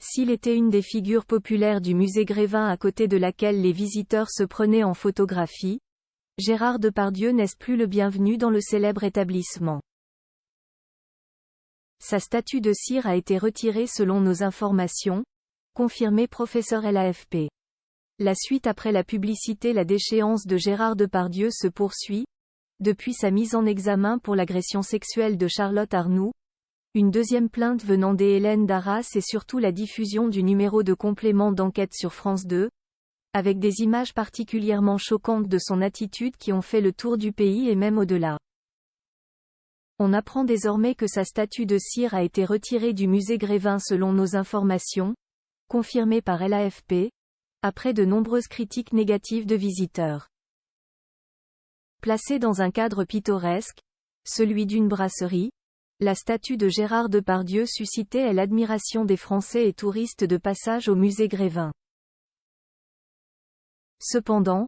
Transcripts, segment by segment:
S'il était une des figures populaires du musée Grévin à côté de laquelle les visiteurs se prenaient en photographie, Gérard Depardieu n'est plus le bienvenu dans le célèbre établissement. Sa statue de cire a été retirée selon nos informations, confirmé professeur l'AFP. La suite après la publicité. La déchéance de Gérard Depardieu se poursuit, depuis sa mise en examen pour l'agression sexuelle de Charlotte Arnoult, une deuxième plainte venant d'Hélène Darras et surtout la diffusion du numéro de complément d'enquête sur France 2, avec des images particulièrement choquantes de son attitude qui ont fait le tour du pays et même au-delà. On apprend désormais que sa statue de cire a été retirée du musée Grévin selon nos informations, confirmées par l'AFP, après de nombreuses critiques négatives de visiteurs. Placée dans un cadre pittoresque, celui d'une brasserie, la statue de Gérard Depardieu suscitait l'admiration des Français et touristes de passage au musée Grévin. Cependant,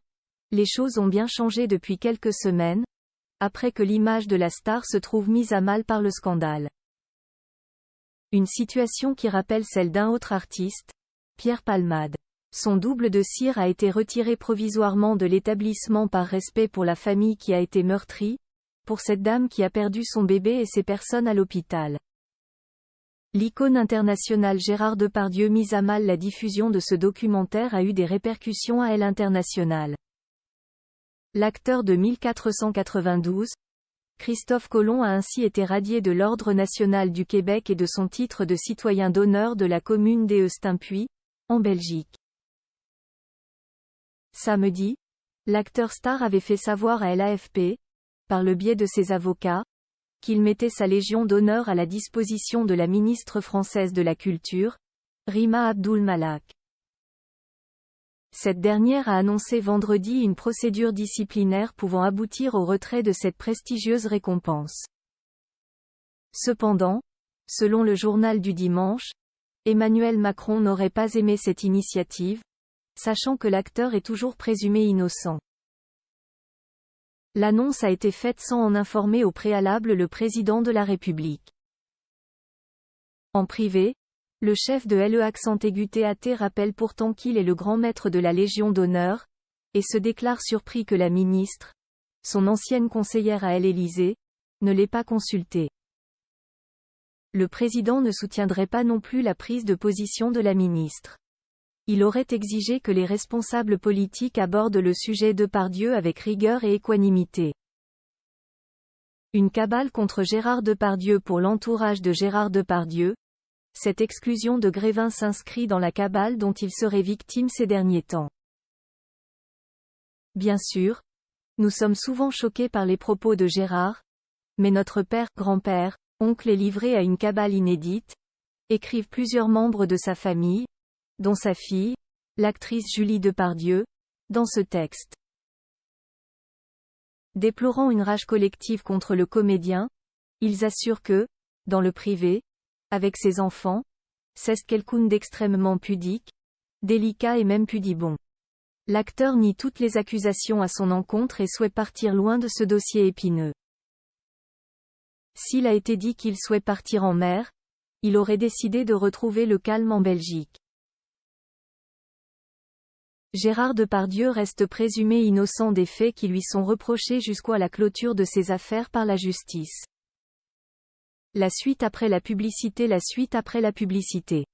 les choses ont bien changé depuis quelques semaines, après que l'image de la star se trouve mise à mal par le scandale. Une situation qui rappelle celle d'un autre artiste, Pierre Palmade. Son double de cire a été retiré provisoirement de l'établissement par respect pour la famille qui a été meurtrie, pour cette dame qui a perdu son bébé et ses personnes à l'hôpital. L'icône internationale Gérard Depardieu mise à mal. La diffusion de ce documentaire a eu des répercussions à l'international. L'acteur de 1492, Christophe Colomb a ainsi été radié de l'Ordre national du Québec et de son titre de citoyen d'honneur de la commune d'Estaimpuis, en Belgique. Samedi, l'acteur star avait fait savoir à l'AFP, par le biais de ses avocats, qu'il mettait sa Légion d'honneur à la disposition de la ministre française de la Culture, Rima Abdul Malak. Cette dernière a annoncé vendredi une procédure disciplinaire pouvant aboutir au retrait de cette prestigieuse récompense. Cependant, selon le journal du dimanche, Emmanuel Macron n'aurait pas aimé cette initiative, sachant que l'acteur est toujours présumé innocent. L'annonce a été faite sans en informer au préalable le président de la République. En privé, le chef de l'Accent-aigu-TAT rappelle pourtant qu'il est le grand maître de la Légion d'honneur, et se déclare surpris que la ministre, son ancienne conseillère à l'Élysée, ne l'ait pas consulté. Le président ne soutiendrait pas non plus la prise de position de la ministre. Il aurait exigé que les responsables politiques abordent le sujet Depardieu avec rigueur et équanimité. Une cabale contre Gérard Depardieu pour l'entourage de Gérard Depardieu. Cette exclusion de Grévin s'inscrit dans la cabale dont il serait victime ces derniers temps. Bien sûr, nous sommes souvent choqués par les propos de Gérard, mais notre père, grand-père, oncle est livré à une cabale inédite, écrivent plusieurs membres de sa famille, dont sa fille, l'actrice Julie Depardieu, dans ce texte. Déplorant une rage collective contre le comédien, ils assurent que, dans le privé, avec ses enfants, c'est quelqu'un d'extrêmement pudique, délicat et même pudibond. L'acteur nie toutes les accusations à son encontre et souhaite partir loin de ce dossier épineux. S'il a été dit qu'il souhaite partir en mer, il aurait décidé de retrouver le calme en Belgique. Gérard Depardieu reste présumé innocent des faits qui lui sont reprochés jusqu'à la clôture de ses affaires par la justice. La suite après la publicité. La suite après la publicité.